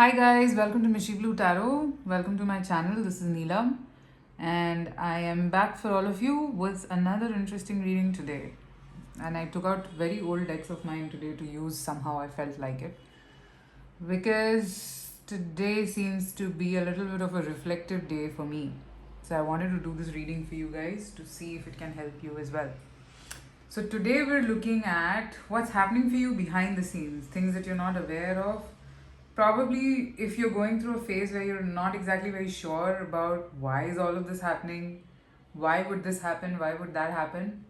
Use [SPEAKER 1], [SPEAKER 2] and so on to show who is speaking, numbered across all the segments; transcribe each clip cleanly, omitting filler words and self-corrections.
[SPEAKER 1] Hi guys, welcome to Mishi Blue Tarot. Welcome to my channel. This is Neelam, and I am back for all of you with another interesting reading today. And I took out very old decks of mine today to use somehow. I felt like it because today seems to be a little bit of a reflective day for me. So I wanted to do this reading for you guys to see if it can help you as well. So today we're looking at what's happening for you behind the scenes, things that you're not aware of. Probably if you're going through a phase where you're not exactly very sure about why is all of this happening, why would this happen, why would that happen,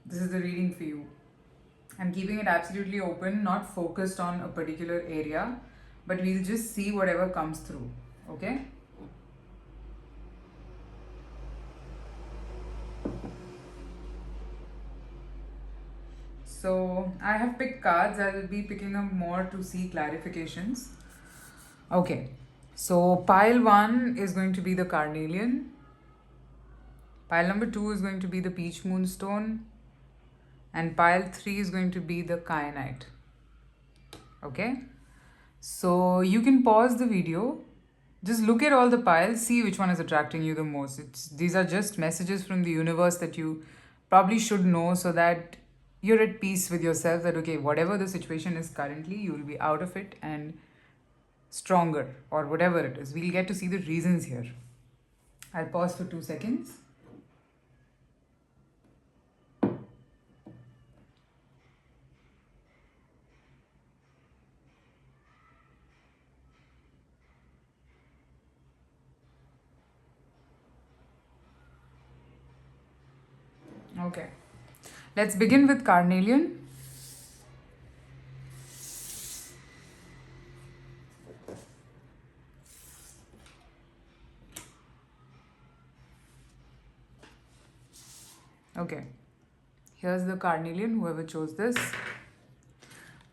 [SPEAKER 1] this is the reading for you. I'm keeping it absolutely open, not focused on a particular area, but we'll just see whatever comes through. Okay? So I have picked cards. I will be picking up more to see clarifications. Okay, so pile 1 is going to be the carnelian. Pile number 2 is going to be the peach moonstone. And pile 3 is going to be the kyanite. Okay, so you can pause the video. Just look at all the piles, see which one is attracting you the most. These are just messages from the universe that you probably should know so that you're at peace with yourself that, okay, whatever the situation is currently, you will be out of it and stronger or whatever it is. We'll get to see the reasons here. I'll pause for 2 seconds. Okay, let's begin with carnelian. Okay, here's the carnelian, whoever chose this.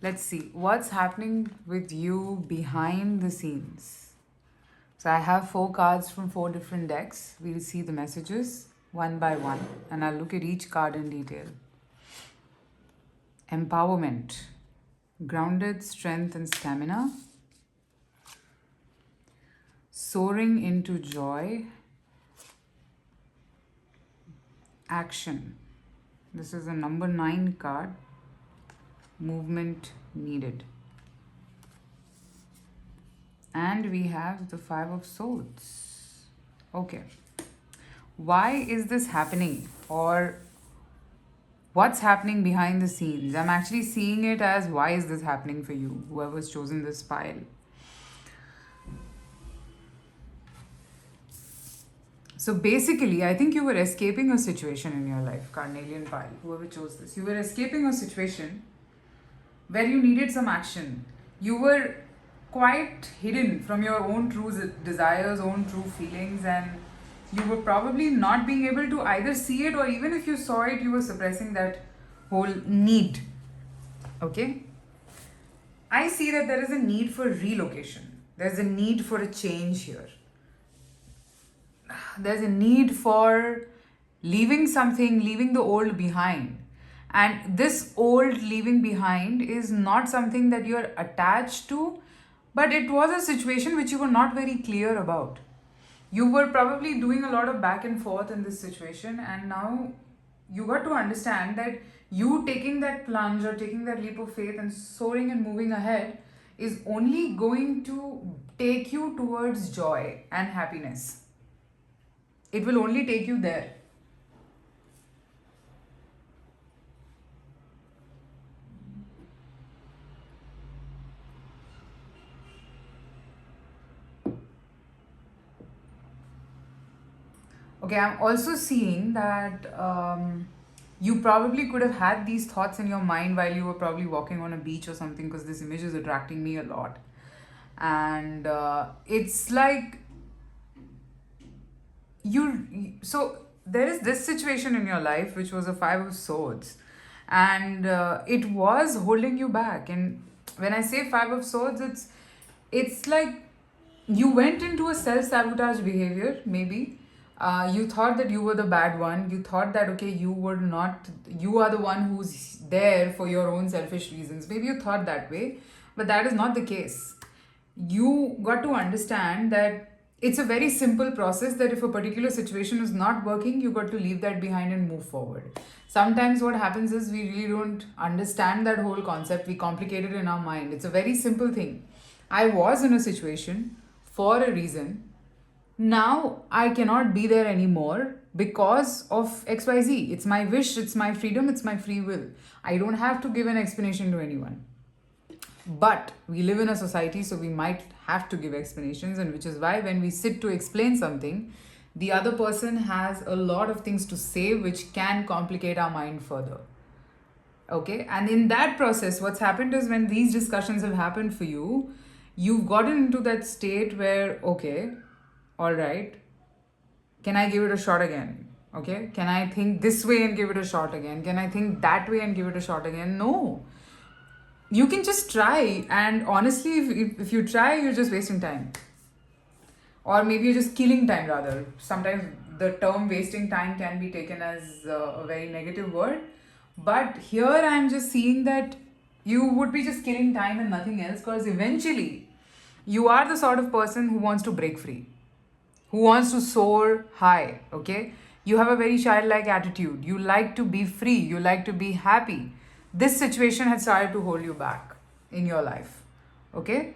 [SPEAKER 1] Let's see what's happening with you behind the scenes. So I have 4 cards from 4 different decks. We'll see the messages one by one and I'll look at each card in detail. Empowerment, grounded strength and stamina, soaring into joy, action. This is a number 9 card, movement needed. And we have the 5 of swords. Okay. Why is this happening? Or what's happening behind the scenes? I'm actually seeing it as why is this happening for you, whoever's chosen this pile. So basically, I think you were escaping a situation in your life, carnelian pile, whoever chose this. You were escaping a situation where you needed some action. You were quite hidden from your own true desires, own true feelings, and you were probably not being able to either see it, or even if you saw it, you were suppressing that whole need. Okay? I see that there is a need for relocation. There's a need for a change here. There's a need for leaving something, leaving the old behind. And this old leaving behind is not something that you're attached to, but it was a situation which you were not very clear about. You were probably doing a lot of back and forth in this situation, and now you got to understand that you taking that plunge or taking that leap of faith and soaring and moving ahead is only going to take you towards joy and happiness. It will only take you there. Okay, I'm also seeing that you probably could have had these thoughts in your mind while you were probably walking on a beach or something, because this image is attracting me a lot. And it's like so there is this situation in your life which was a 5 of swords, and it was holding you back. And when I say 5 of swords, it's like you went into a self-sabotage behavior. Maybe you thought that you were the bad one. You thought that, okay, you are the one who's there for your own selfish reasons. Maybe you thought that way, but that is not the case. you got to understand that it's a very simple process, that if a particular situation is not working, you got to leave that behind and move forward. Sometimes what happens is we really don't understand that whole concept, we complicate it in our mind. It's a very simple thing. I was in a situation for a reason. Now I cannot be there anymore because of XYZ. It's my wish, it's my freedom, it's my free will. I don't have to give an explanation to anyone. But we live in a society, so we might have to give explanations, and which is why when we sit to explain something, the other person has a lot of things to say which can complicate our mind further. Okay, and in that process, what's happened is when these discussions have happened for you, you've gotten into that state where, okay, all right, can I give it a shot again? Okay, can I think this way and give it a shot again? Can I think that way and give it a shot again? No, you can just try, and honestly, if you try, you're just wasting time, or maybe you're just killing time rather. Sometimes the term wasting time can be taken as a very negative word, but here I'm just seeing that you would be just killing time and nothing else, because eventually you are the sort of person who wants to break free, who wants to soar high. Okay, you have a very childlike attitude, you like to be free, you like to be happy. This situation has started to hold you back in your life. Okay,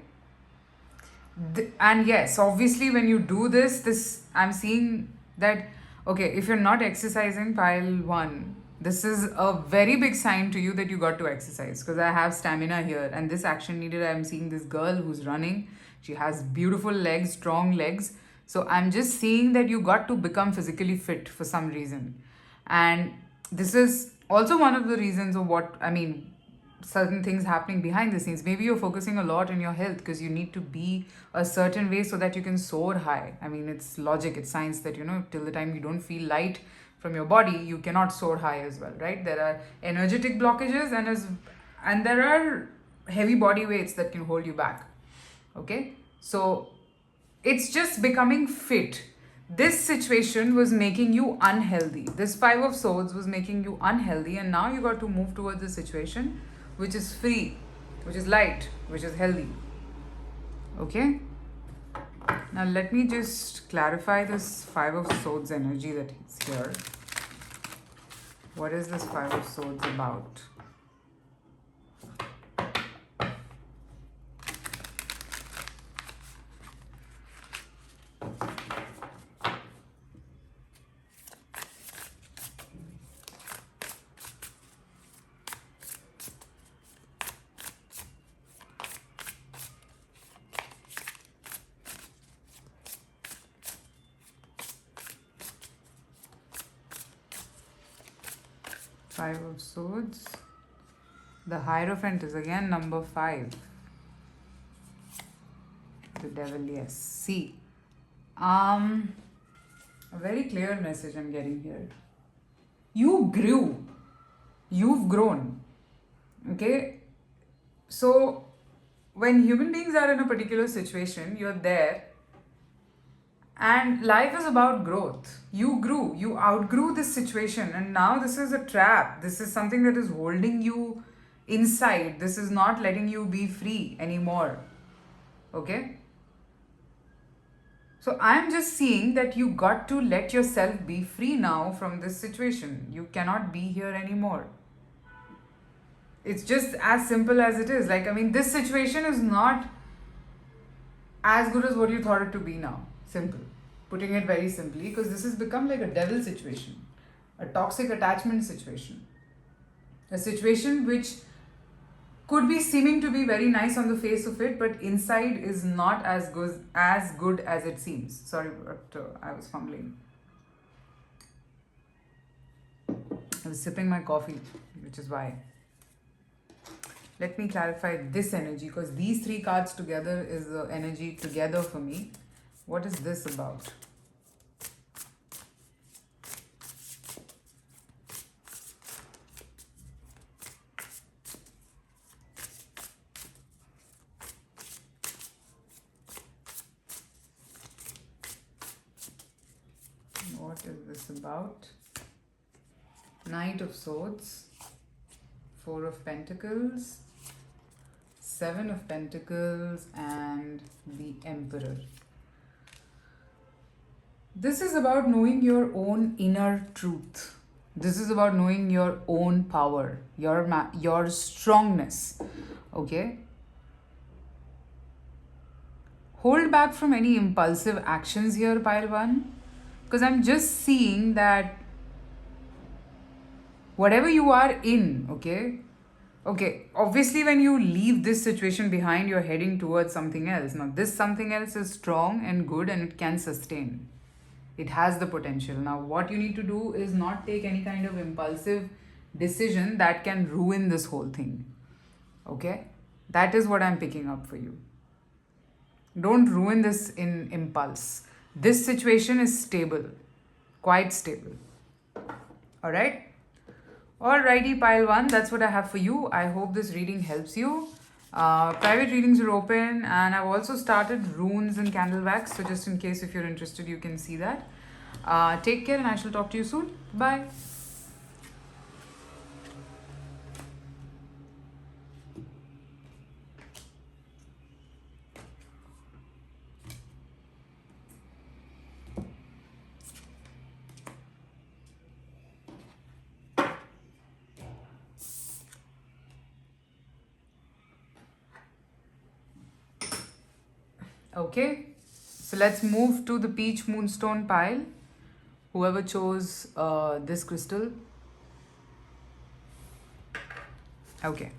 [SPEAKER 1] and yes, obviously when you do this I'm seeing that, okay, if you're not exercising, pile 1, this is a very big sign to you that you got to exercise, because I have stamina here and this action needed. I'm seeing this girl who's running, she has beautiful legs, strong legs, so I'm just seeing that you got to become physically fit for some reason. And this is also one of the reasons of what I mean, certain things happening behind the scenes. Maybe you're focusing a lot on your health because you need to be a certain way so that you can soar high. I mean, it's logic, it's science that, till the time you don't feel light from your body, you cannot soar high as well, right? There are energetic blockages, and there are heavy body weights that can hold you back. Okay? So it's just becoming fit. This situation was making you unhealthy. This 5 of Swords was making you unhealthy, and now you got to move towards a situation which is free, which is light, which is healthy. Okay? Now let me just clarify this 5 of Swords energy that is here. What is this 5 of Swords about? Five of Swords. The Hierophant is again number 5. The Devil, yes. See, a very clear message I'm getting here. You grew. You've grown. Okay? So, when human beings are in a particular situation, you're there, and life is about growth. You grew, you outgrew this situation, and now this is a trap. This is something that is holding you inside. This is not letting you be free anymore. Okay? So I'm just seeing that you got to let yourself be free now from this situation. You cannot be here anymore. It's just as simple as it is. Like, I mean, this situation is not as good as what you thought it to be now. Simple. Putting it very simply, because this has become like a devil situation, a toxic attachment situation, a situation which could be seeming to be very nice on the face of it, but inside is not as good as it seems. Sorry, but I was fumbling. I was sipping my coffee, which is why. Let me clarify this energy, because these 3 cards together is the energy together for me. What is this about? What is this about? Knight of Swords, 4 of Pentacles, Seven of Pentacles and the Emperor. This is about knowing your own inner truth. This is about knowing your own power, your strongness. Okay? Hold back from any impulsive actions here, pile 1. Because I'm just seeing that whatever you are in, okay, obviously when you leave this situation behind, you're heading towards something else. Now, this something else is strong and good and it can sustain. It has the potential. Now, what you need to do is not take any kind of impulsive decision that can ruin this whole thing. Okay? That is what I'm picking up for you. Don't ruin this in impulse. This situation is stable, quite stable. All right? Alrighty, pile 1, that's what I have for you. I hope this reading helps you. Private readings are open, and I've also started runes and candle wax. So just in case if you're interested, you can see that. Take care, and I shall talk to you soon. Bye. Okay, so let's move to the peach moonstone pile. Whoever chose this crystal. Okay.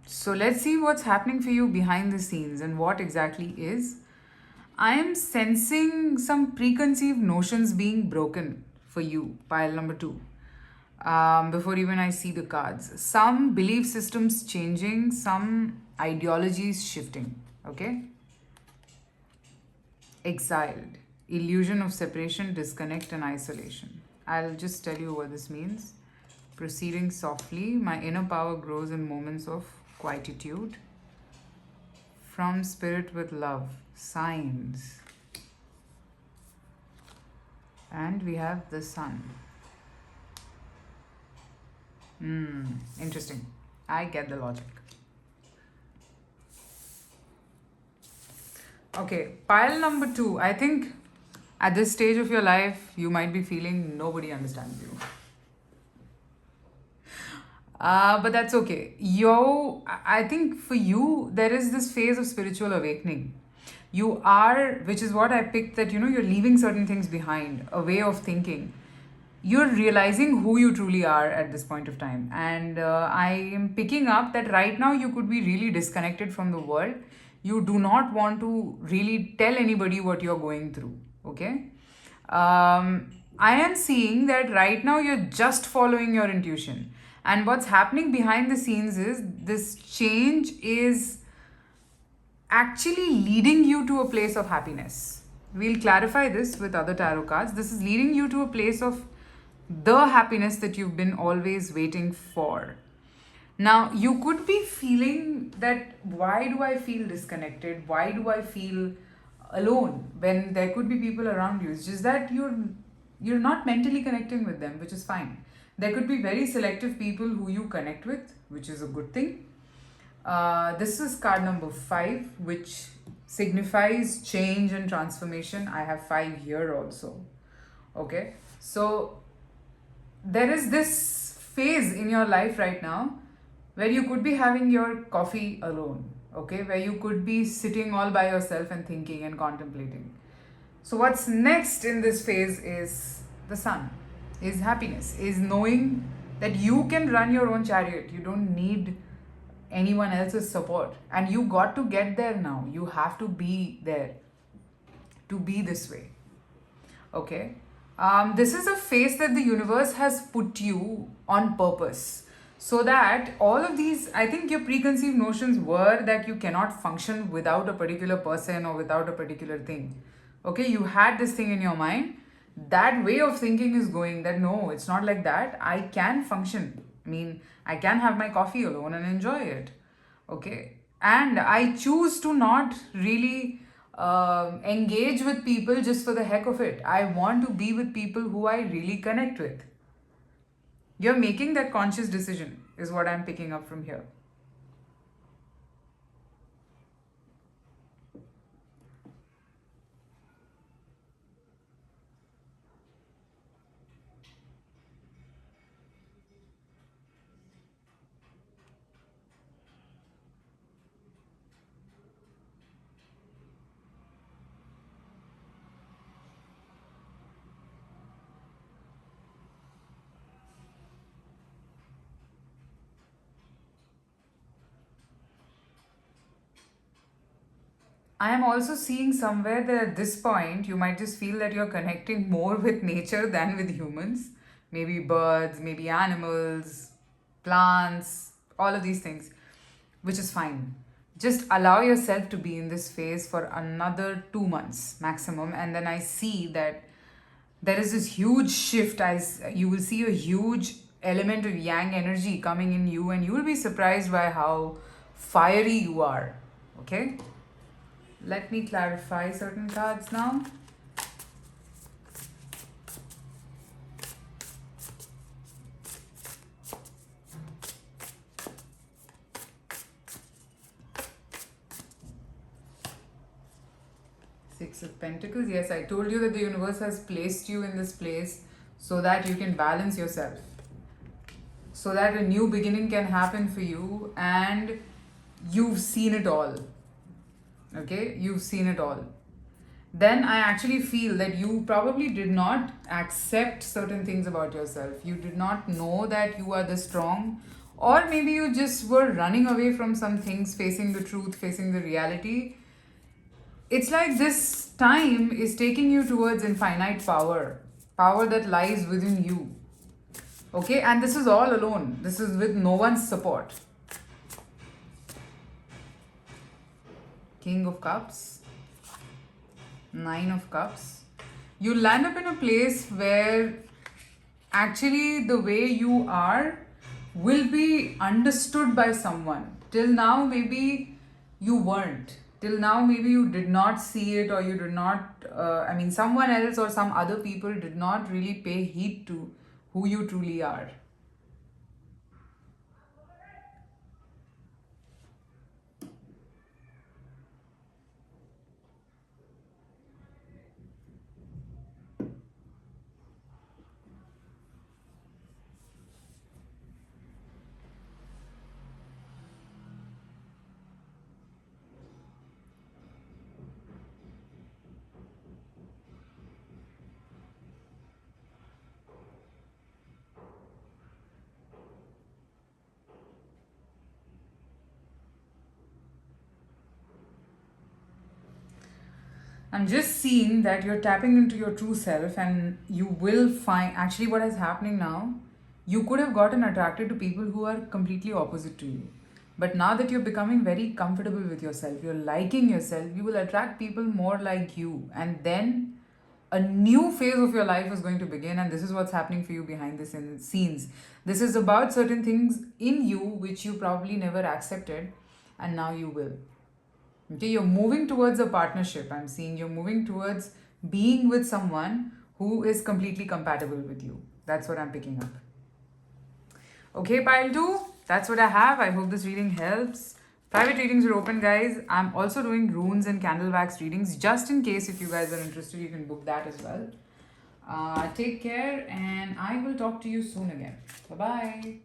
[SPEAKER 1] So let's see what's happening for you behind the scenes and what exactly is. I am sensing some preconceived notions being broken for you, pile number 2. Before even I see the cards. Some belief systems changing, some ideologies shifting. Okay? Exiled. Illusion of separation, disconnect, and isolation. I'll just tell you what this means. Proceeding softly, my inner power grows in moments of quietude. From spirit with love, signs. And we have the sun. Interesting. I get the logic. Okay, pile number 2. I think at this stage of your life, you might be feeling nobody understands you. But that's okay. I think for you, there is this phase of spiritual awakening. You are, which is what I picked, that you're leaving certain things behind, a way of thinking. You're realizing who you truly are at this point of time. And I am picking up that right now you could be really disconnected from the world. You do not want to really tell anybody what you're going through. Okay? I am seeing that right now you're just following your intuition. And what's happening behind the scenes is this change is actually leading you to a place of happiness. We'll clarify this with other tarot cards. This is leading you to a place of the happiness that you've been always waiting for. Now, you could be feeling that, why do I feel disconnected? Why do I feel alone when there could be people around you? It's just that you're not mentally connecting with them, which is fine. There could be very selective people who you connect with, which is a good thing. This is card number 5, which signifies change and transformation. I have 5 here also. Okay, so there is this phase in your life right now where you could be having your coffee alone, okay, where you could be sitting all by yourself and thinking and contemplating. So what's next in this phase is the sun, is happiness, is knowing that you can run your own chariot. You don't need anyone else's support, and you got to get there now. You have to be there to be this way. Okay, this is a phase that the universe has put you on purpose, so that all of these, I think your preconceived notions were that you cannot function without a particular person or without a particular thing. Okay, you had this thing in your mind. That way of thinking is going that no, it's not like that. I can function. I mean, I can have my coffee alone and enjoy it. Okay, and I choose to not really engage with people just for the heck of it. I want to be with people who I really connect with. You're making that conscious decision, is what I'm picking up from here. I am also seeing somewhere that at this point, you might just feel that you're connecting more with nature than with humans. Maybe birds, maybe animals, plants, all of these things, which is fine. Just allow yourself to be in this phase for another 2 months maximum, and then I see that there is this huge shift. You will see a huge element of yang energy coming in you, and you will be surprised by how fiery you are. Okay, let me clarify certain cards now. Six of Pentacles. Yes, I told you that the universe has placed you in this place so that you can balance yourself, so that a new beginning can happen for you, and you've seen it all. Okay, you've seen it all. Then I actually feel that you probably did not accept certain things about yourself. You did not know that you are this strong, or maybe you just were running away from some things, facing the truth, facing the reality. It's like this time is taking you towards infinite power, power that lies within you. Okay, and this is all alone, this is with no one's support. King of Cups, Nine of Cups. You land up in a place where actually the way you are will be understood by someone. Till now, maybe you weren't. Till now, maybe you did not see it, or you did not, someone else or some other people did not really pay heed to who you truly are. I'm just seeing that you're tapping into your true self, and you will find actually what is happening now. You could have gotten attracted to people who are completely opposite to you. But now that you're becoming very comfortable with yourself, you're liking yourself, you will attract people more like you. And then a new phase of your life is going to begin, and this is what's happening for you behind the scenes. This is about certain things in you which you probably never accepted, and now you will. Okay, you're moving towards a partnership. I'm seeing you're moving towards being with someone who is completely compatible with you. That's what I'm picking up. Okay, pile 2, that's what I have. I hope this reading helps. Private readings are open, guys. I'm also doing runes and candle wax readings. Just in case, if you guys are interested, you can book that as well. Take care, and I will talk to you soon again. Bye-bye.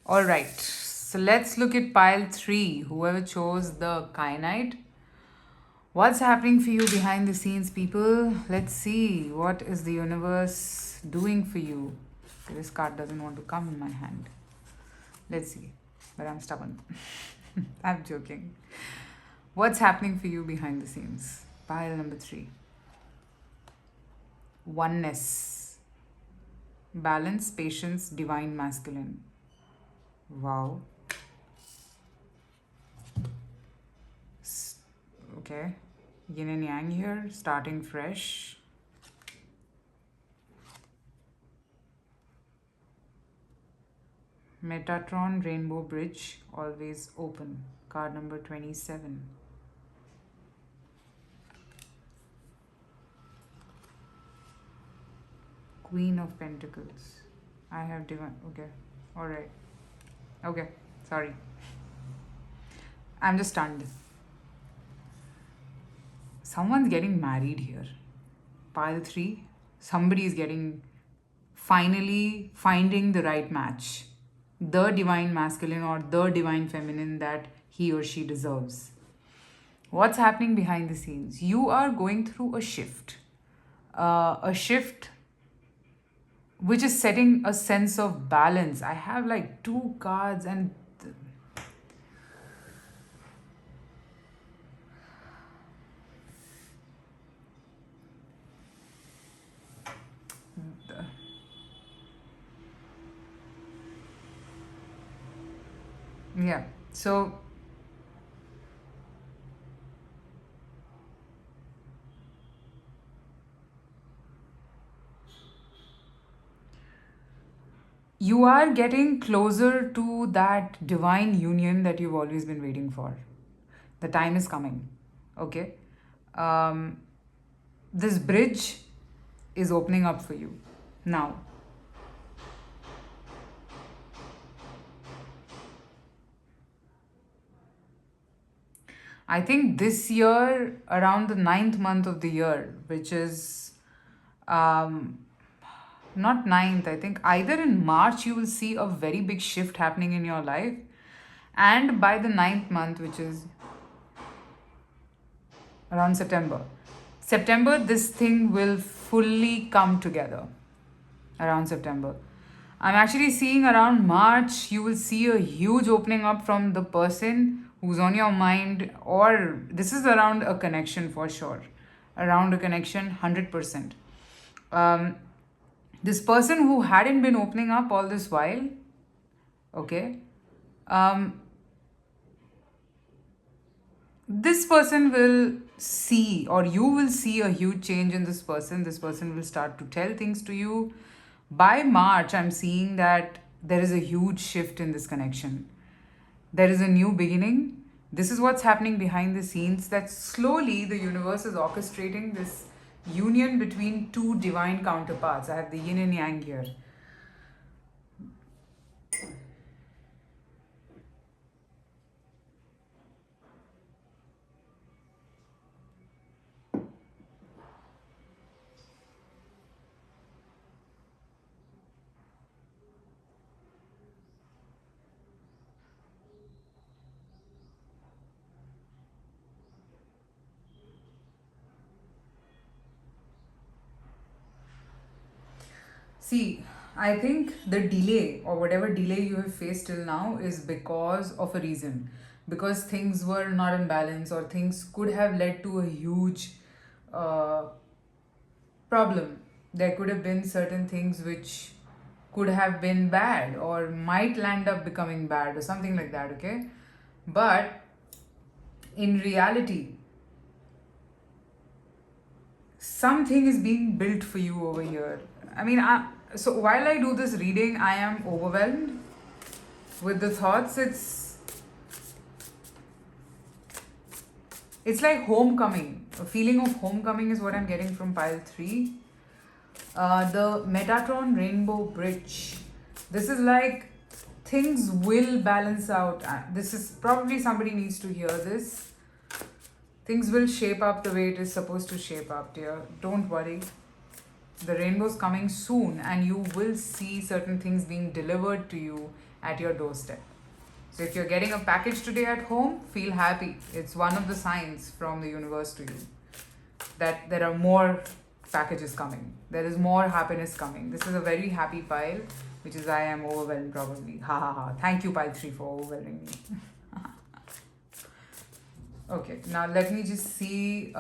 [SPEAKER 1] All right, so let's look at pile 3. Whoever chose the kyanite. What's happening for you behind the scenes, people? Let's see. What is the universe doing for you? This card doesn't want to come in my hand. Let's see. But I'm stubborn. I'm joking. What's happening for you behind the scenes? Pile number 3. Oneness. Balance, patience, divine masculine. Wow. Okay. Yin and yang here, starting fresh. Metatron Rainbow Bridge, always open. Card number 27. Queen of Pentacles. I have divine. Okay. Alright. Okay. Sorry. I'm just stunned. Someone's getting married here. Pile 3. Somebody is finally finding the right match. The divine masculine or the divine feminine that he or she deserves. What's happening behind the scenes? You are going through a shift. A shift which is setting a sense of balance. I have like 2 cards and yeah. So you are getting closer to that divine union that you've always been waiting for. The time is coming. Okay. Um, this bridge is opening up for you now. I think this year, around the 9th month of the year, which is um, not 9th, I think either in March you will see a very big shift happening in your life, and by the 9th month, which is around September, this thing will fully come together around September. I'm actually seeing around March, you will see a huge opening up from the person who's on your mind, or this is around a connection for sure. Around a connection, 100%. This person who hadn't been opening up all this while, okay, this person will see, or you will see a huge change in this person. This person will start to tell things to you. By March, I'm seeing that there is a huge shift in this connection. There is a new beginning. This is what's happening behind the scenes, that slowly the universe is orchestrating this union between 2 divine counterparts. I have the yin and yang here. See, I think the delay or whatever delay you have faced till now is because of a reason. Because things were not in balance, or things could have led to a huge uh, problem. There could have been certain things which could have been bad or might land up becoming bad or something like that, okay? But in reality, something is being built for you over here. I mean, so while I do this reading, I am overwhelmed with the thoughts. It's like homecoming. A feeling of homecoming is what I'm getting from pile 3. The Metatron Rainbow Bridge. This is like things will balance out. This is probably somebody needs to hear this. Things will shape up the way it is supposed to shape up, dear. Don't worry. The rainbow's coming soon, and you will see certain things being delivered to you at your doorstep. So if you're getting a package today at home, feel happy. It's one of the signs from the universe to you that there are more packages coming. There is more happiness coming. This is a very happy pile, which is I am overwhelmed probably. Ha ha ha. Thank you, pile 3, for overwhelming me. Okay, now let me just see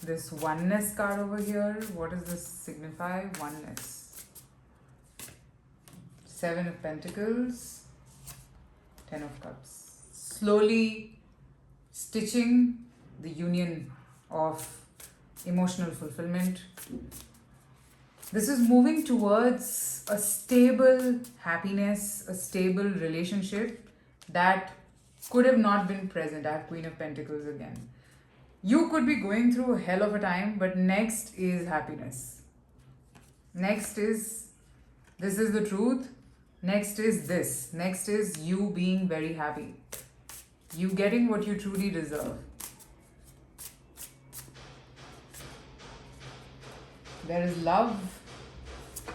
[SPEAKER 1] this oneness card over here. What does this signify? Oneness. Seven of Pentacles, Ten of Cups. Slowly stitching the union of emotional fulfillment. This is moving towards a stable happiness, a stable relationship that could have not been present. I have Queen of Pentacles again. You could be going through a hell of a time, but next is happiness. Next is, this is the truth. Next is this. Next is you being very happy. You getting what you truly deserve. There is love.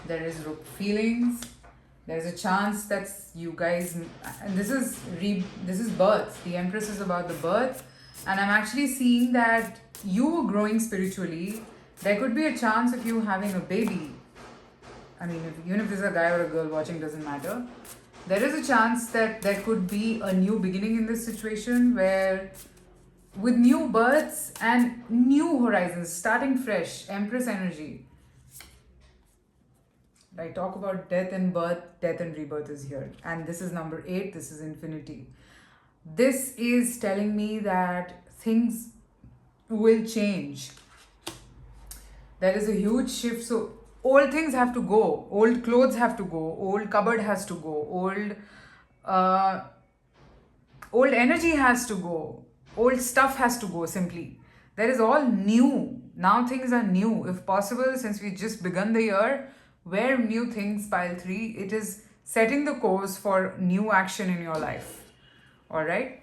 [SPEAKER 1] There is feelings. There's a chance that you guys, and this is birth. The Empress is about the birth, and I'm actually seeing that you growing spiritually. There could be a chance of you having a baby. I mean, even if there's a guy or a girl watching, doesn't matter. There is a chance that there could be a new beginning in this situation where, with new births and new horizons, starting fresh, Empress energy. I talk about death and birth, death and rebirth is here. And this is number 8, this is infinity. This is telling me that things will change. There is a huge shift. So old things have to go. Old clothes have to go. Old cupboard has to go. Old energy has to go. Old stuff has to go simply. There is all new. Now things are new. If possible, since we just begun the year, wear new things, pile 3. It is setting the course for new action in your life. Alright?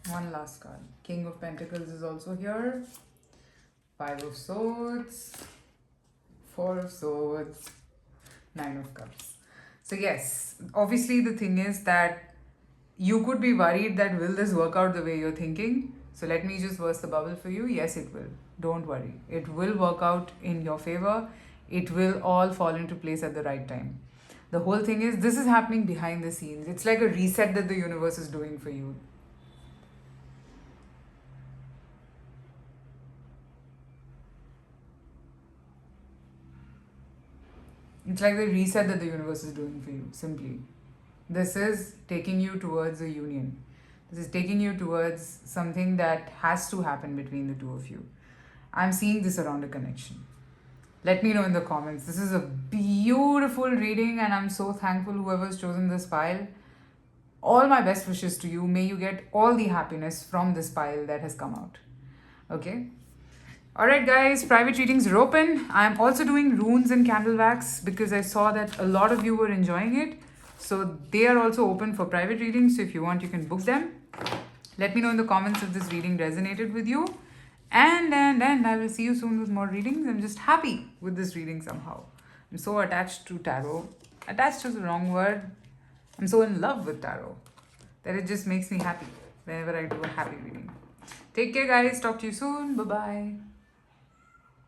[SPEAKER 1] One last card. King of Pentacles is also here. 5 of Swords. 4 of Swords. 9 of Cups. So yes, obviously the thing is that you could be worried that will this work out the way you're thinking? So let me just burst the bubble for you. Yes, it will. Don't worry. It will work out in your favor. It will all fall into place at the right time. The whole thing is, this is happening behind the scenes. It's like a reset that the universe is doing for you. It's like the reset that the universe is doing for you, simply. This is taking you towards a union. This is taking you towards something that has to happen between the two of you. I'm seeing this around a connection. Let me know in the comments. This is a beautiful reading and I'm so thankful whoever's chosen this pile. All my best wishes to you. May you get all the happiness from this pile that has come out. Okay? Alright guys, private readings are open. I'm also doing runes and candle wax because I saw that a lot of you were enjoying it. So they are also open for private readings. So if you want, you can book them. Let me know in the comments if this reading resonated with you. And I will see you soon with more readings. I'm just happy with this reading somehow. I'm so attached to tarot. Attached is the wrong word. I'm so in love with tarot that it just makes me happy whenever I do a happy reading. Take care guys. Talk to you soon. Bye-bye.